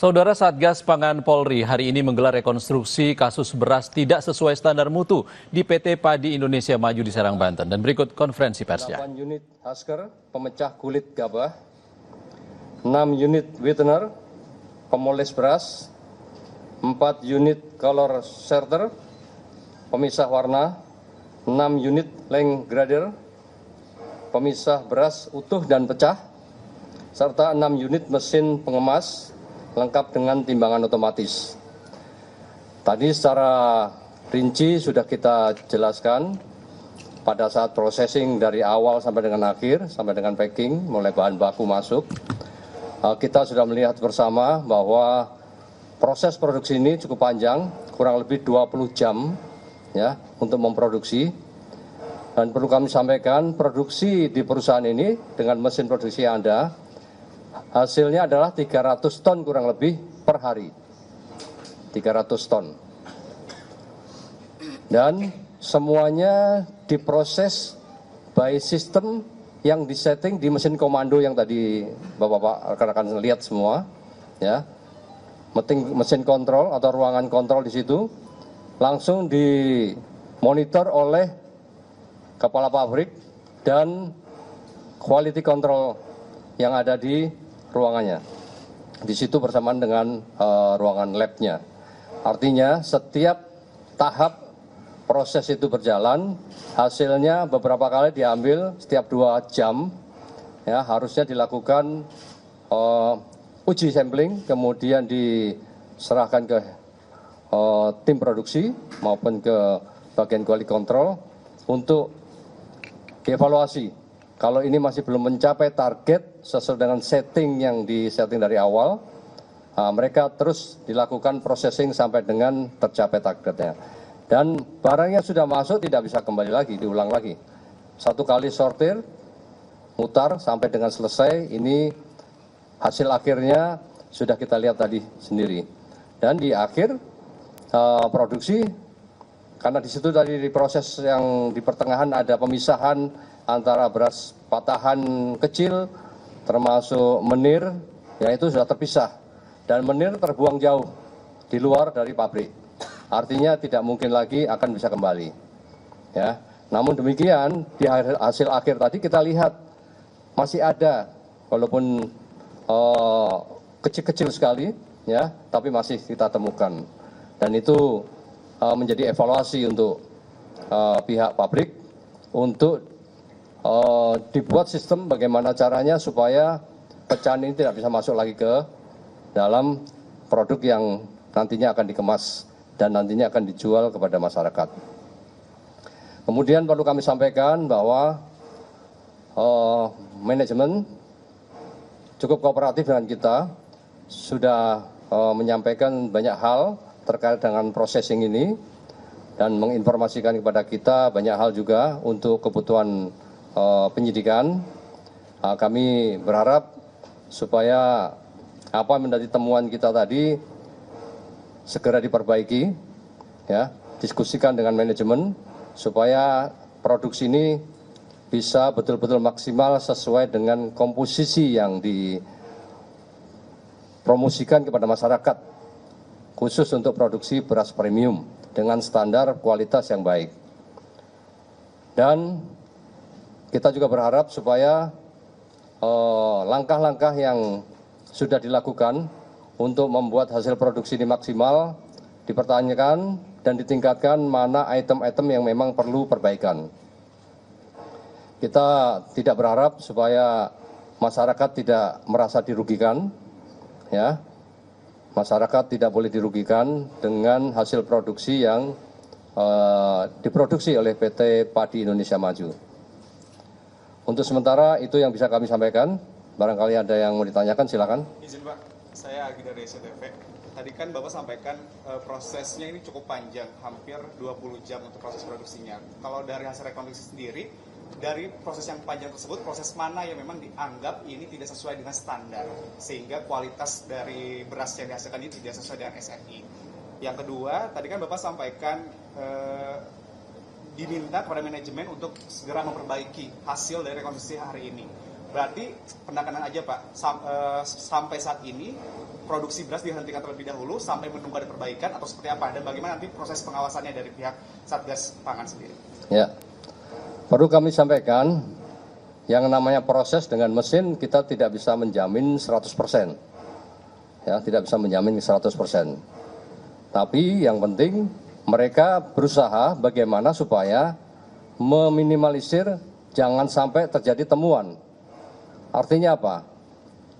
Saudara Satgas Pangan Polri hari ini menggelar rekonstruksi kasus beras tidak sesuai standar mutu di PT Padi Indonesia Maju di Serang, Banten. Dan berikut konferensi persnya. 8 unit Hasker, pemecah kulit gabah, 6 unit Whitener, pemoles beras, 4 unit color sorter, pemisah warna, 6 unit length grader, pemisah beras utuh dan pecah, serta 6 unit mesin pengemas, lengkap dengan timbangan otomatis. Tadi secara rinci sudah kita jelaskan pada saat processing dari awal sampai dengan akhir, sampai dengan packing, mulai bahan baku masuk. Kita sudah melihat bersama bahwa proses produksi ini cukup panjang, kurang lebih 20 jam ya untuk memproduksi. Dan perlu kami sampaikan, produksi di perusahaan ini dengan mesin produksi yang ada, hasilnya adalah 300 ton kurang lebih per hari. 300 ton. Dan semuanya diproses by system yang disetting di mesin komando yang tadi Bapak-bapak rekan-rekan lihat semua. Ya. Mesin kontrol atau ruangan kontrol di situ langsung dimonitor oleh kepala pabrik dan quality control yang ada di ruangannya. Di situ bersamaan dengan ruangan labnya. Artinya setiap tahap proses itu berjalan, hasilnya beberapa kali diambil setiap 2 jam. Ya, harusnya dilakukan uji sampling, kemudian diserahkan ke tim produksi maupun ke bagian quality control untuk dievaluasi. Kalau ini masih belum mencapai target sesuai dengan setting yang disetting dari awal, mereka terus dilakukan processing sampai dengan tercapai targetnya. Dan barangnya sudah masuk tidak bisa kembali lagi, diulang lagi. Satu kali sortir, mutar sampai dengan selesai, ini hasil akhirnya sudah kita lihat tadi sendiri. Dan di akhir produksi, karena di situ tadi di proses yang di pertengahan ada pemisahan antara beras patahan kecil termasuk menir, ya itu sudah terpisah. Dan menir terbuang jauh di luar dari pabrik. Artinya tidak mungkin lagi akan bisa kembali. Ya. Namun demikian di hasil akhir tadi kita lihat masih ada, walaupun kecil-kecil sekali, ya, tapi masih kita temukan. Dan itu menjadi evaluasi untuk pihak pabrik untuk dibuat sistem bagaimana caranya supaya pecahan ini tidak bisa masuk lagi ke dalam produk yang nantinya akan dikemas dan nantinya akan dijual kepada masyarakat. Kemudian perlu kami sampaikan bahwa manajemen cukup kooperatif dengan kita, sudah menyampaikan banyak hal terkait dengan processing ini dan menginformasikan kepada kita banyak hal juga untuk kebutuhan penyidikan. Kami berharap supaya apa yang menjadi temuan kita tadi segera diperbaiki, ya, diskusikan dengan manajemen supaya produksi ini bisa betul-betul maksimal sesuai dengan komposisi yang dipromosikan kepada masyarakat, khusus untuk produksi beras premium dengan standar kualitas yang baik. Dan kita juga berharap supaya langkah-langkah yang sudah dilakukan untuk membuat hasil produksi ini maksimal dipertanyakan dan ditingkatkan mana item-item yang memang perlu perbaikan. Kita tidak berharap supaya masyarakat tidak merasa dirugikan, ya. Masyarakat tidak boleh dirugikan dengan hasil produksi yang diproduksi oleh PT Padi Indonesia Maju. Untuk sementara itu yang bisa kami sampaikan. Barangkali ada yang mau ditanyakan, silakan. Izin Pak, saya Agi dari SCTV. Tadi kan Bapak sampaikan prosesnya ini cukup panjang, hampir 20 jam untuk proses produksinya. Kalau dari hasil rekonstruksi sendiri, dari proses yang panjang tersebut, proses mana yang memang dianggap ini tidak sesuai dengan standar, sehingga kualitas dari beras yang dihasilkan ini tidak sesuai dengan SNI. Yang kedua, tadi kan Bapak sampaikan diminta kepada manajemen untuk segera memperbaiki hasil dari rekonstruksi hari ini. Berarti penekanan aja Pak, sampai saat ini produksi beras dihentikan terlebih dahulu sampai menunggu ada perbaikan atau seperti apa? Dan bagaimana nanti proses pengawasannya dari pihak Satgas Pangan sendiri? Ya, perlu kami sampaikan, yang namanya proses dengan mesin kita tidak bisa menjamin 100%. Ya, tidak bisa menjamin 100%. Tapi yang penting mereka berusaha bagaimana supaya meminimalisir jangan sampai terjadi temuan. Artinya apa?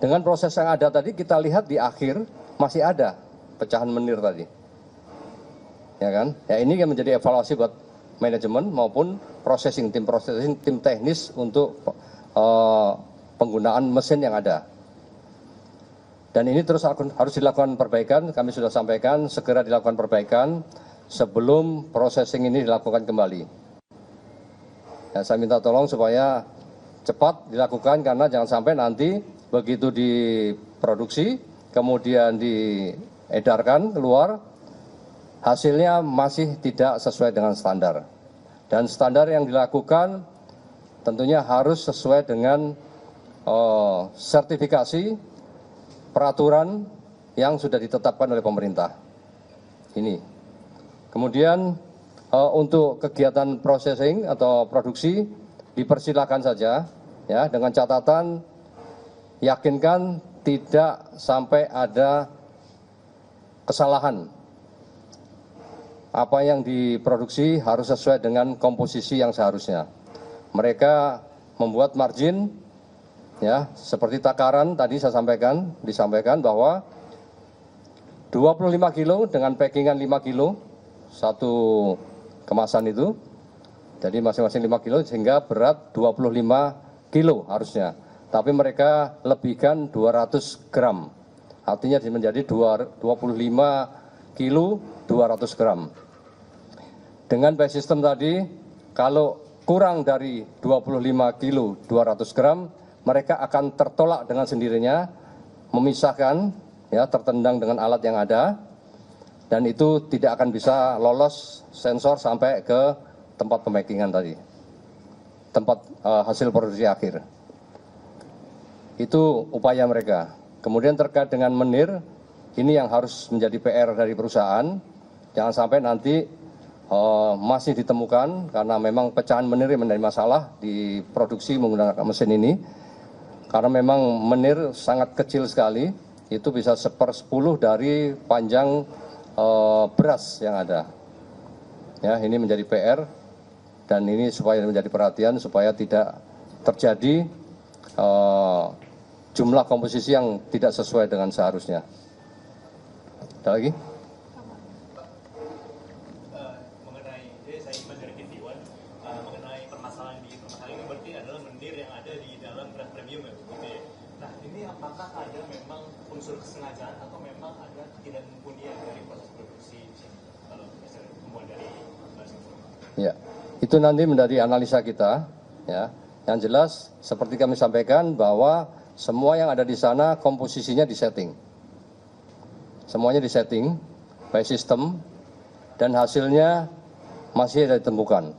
Dengan proses yang ada tadi kita lihat di akhir masih ada pecahan menir tadi. Ya kan? Ya ini yang menjadi evaluasi buat manajemen maupun processing, tim teknis untuk penggunaan mesin yang ada. Dan ini terus harus dilakukan perbaikan, kami sudah sampaikan segera dilakukan perbaikan sebelum processing ini dilakukan kembali. Ya, saya minta tolong supaya cepat dilakukan karena jangan sampai nanti begitu diproduksi, kemudian diedarkan keluar, hasilnya masih tidak sesuai dengan standar. Dan standar yang dilakukan tentunya harus sesuai dengan sertifikasi peraturan yang sudah ditetapkan oleh pemerintah. Ini. Kemudian untuk kegiatan processing atau produksi dipersilakan saja, ya, dengan catatan yakinkan tidak sampai ada kesalahan. Apa yang diproduksi harus sesuai dengan komposisi yang seharusnya. Mereka membuat margin, ya, seperti takaran tadi saya disampaikan bahwa 25 kilo dengan packingan 5 kilo satu kemasan itu, jadi masing-masing 5 kilo sehingga berat 25 kilo harusnya. Tapi mereka lebihkan 200 gram, artinya menjadi 25 kilo 200 gram. Dengan by system tadi, kalau kurang dari 25 kilo 200 gram, mereka akan tertolak dengan sendirinya, memisahkan, ya, tertendang dengan alat yang ada, dan itu tidak akan bisa lolos sensor sampai ke tempat pemackingan tadi, tempat hasil produksi akhir. Itu upaya mereka. Kemudian terkait dengan menir, ini yang harus menjadi PR dari perusahaan, jangan sampai nanti masih ditemukan karena memang pecahan menir yang menjadi masalah di produksi menggunakan mesin ini. Karena memang menir sangat kecil sekali, itu bisa 1/10 dari panjang beras yang ada. Ya, ini menjadi PR dan ini supaya menjadi perhatian supaya tidak terjadi jumlah komposisi yang tidak sesuai dengan seharusnya. Ada lagi? Mengenai, saya ingin klarifikasi, mengenai permasalahan ini berarti adalah menir yang ada di dalam beras premium ya, begitu ya. Nah, ini apakah ada memang unsur kesengajaan atau memang ada ketidakmumpunian dari proses produksi kalau misalnya temuan dari beras itu? Ya, itu nanti menjadi analisa kita. Ya, yang jelas seperti kami sampaikan bahwa semua yang ada di sana komposisinya disetting. Semuanya disetting by system dan hasilnya masih ada ditemukan.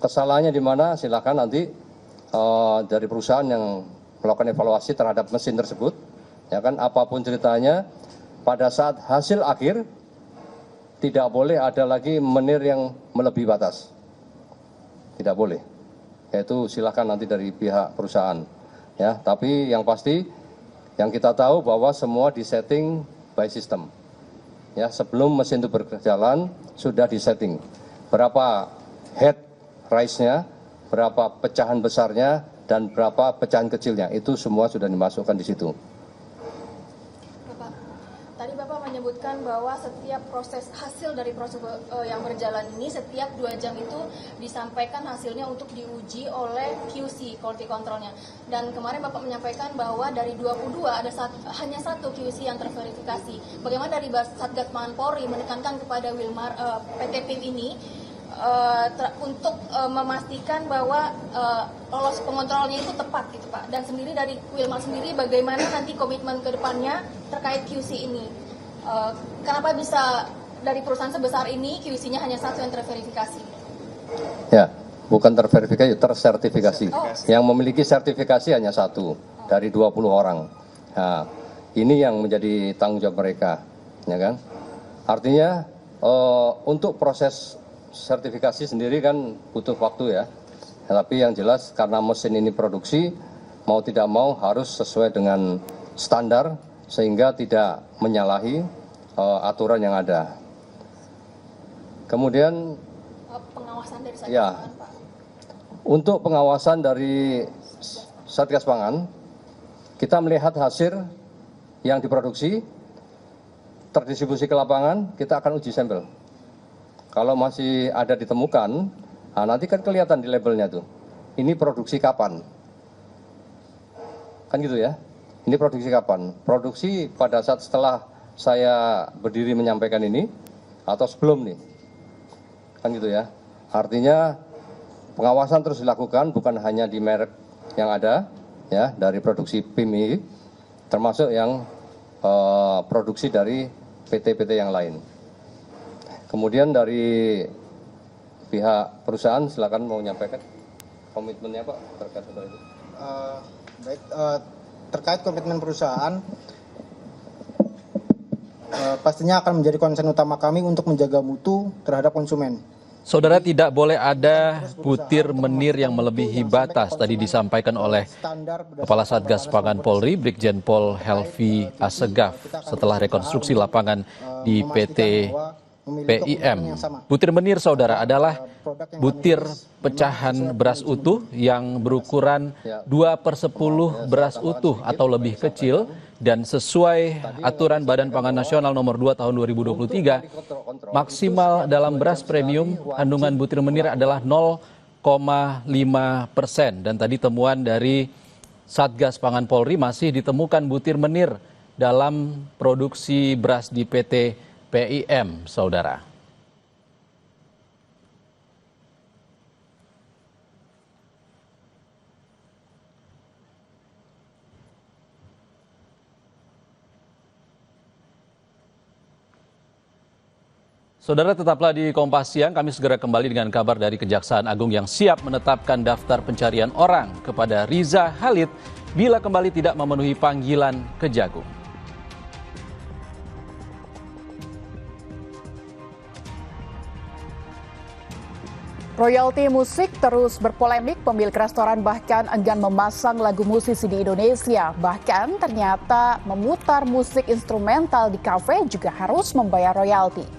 Kesalahannya di mana? Silakan nanti dari perusahaan yang melakukan evaluasi terhadap mesin tersebut, ya kan, apapun ceritanya, pada saat hasil akhir tidak boleh ada lagi menir yang melebihi batas. Tidak boleh. Yaitu silakan nanti dari pihak perusahaan. Ya, tapi yang pasti yang kita tahu bahwa semua disetting by system. Ya, sebelum mesin itu berjalan sudah disetting. Berapa head rise-nya, berapa pecahan besarnya, dan berapa pecahan kecilnya. Itu semua sudah dimasukkan di situ. Bapak, tadi Bapak menyebutkan bahwa setiap proses hasil dari proses yang berjalan ini setiap 2 jam itu disampaikan hasilnya untuk diuji oleh QC, quality controlnya. Dan kemarin Bapak menyampaikan bahwa dari 22 ada hanya 1 QC yang terverifikasi. Bagaimana dari Satgas Pangan Polri menekankan kepada Wilmar PT PIM ini untuk memastikan bahwa lolos pengontrolnya itu tepat gitu Pak. Dan sendiri dari Wilmar sendiri bagaimana nanti komitmen ke depannya terkait QC ini? Kenapa bisa dari perusahaan sebesar ini QC-nya hanya 1 yang terverifikasi? Ya, bukan terverifikasi, tersertifikasi. Oh. Yang memiliki sertifikasi hanya 1 dari 20 orang. Nah, Ini yang menjadi tanggung jawab mereka, ya kan? Artinya untuk proses sertifikasi sendiri kan butuh waktu ya. Tapi yang jelas karena mesin ini produksi, mau tidak mau harus sesuai dengan standar sehingga tidak menyalahi aturan yang ada. Kemudian pengawasan dari Satgas ya, Pangan, Pak. untuk pengawasan dari Satgas Pangan, kita melihat hasil yang diproduksi, terdistribusi ke lapangan, kita akan uji sampel. Kalau masih ada ditemukan, nah nanti kan kelihatan di labelnya tuh, ini produksi kapan. Kan gitu ya, ini produksi kapan. Produksi pada saat setelah saya berdiri menyampaikan ini, atau sebelum nih. Kan gitu ya, artinya pengawasan terus dilakukan bukan hanya di merek yang ada ya dari produksi PIMI, termasuk yang produksi dari PT-PT yang lain. Kemudian dari pihak perusahaan silakan mau menyampaikan komitmennya Pak terkait hal itu. Baik, terkait komitmen perusahaan, pastinya akan menjadi konsen utama kami untuk menjaga mutu terhadap konsumen. Saudara, tidak boleh ada butir menir yang melebihi batas. Tadi disampaikan oleh Kepala Satgas Pangan Polri, Brigjen Pol Helvi Assegaf, setelah rekonstruksi lapangan di PT PIM. Butir menir, saudara, adalah butir pecahan beras utuh yang berukuran 2/10 beras utuh atau lebih kecil, dan sesuai aturan Badan Pangan Nasional nomor 2 tahun 2023, maksimal dalam beras premium kandungan butir menir adalah 0,5%. Dan tadi temuan dari Satgas Pangan Polri, masih ditemukan butir menir dalam produksi beras di PT PIM, saudara. Saudara, tetaplah di Kompas Siang. Kami segera kembali dengan kabar dari Kejaksaan Agung yang siap menetapkan daftar pencarian orang kepada Riza Khalid bila kembali tidak memenuhi panggilan Kejagung. Royalti musik terus berpolemik, pemilik restoran bahkan enggan memasang lagu musisi di Indonesia. Bahkan ternyata memutar musik instrumental di kafe juga harus membayar royalti.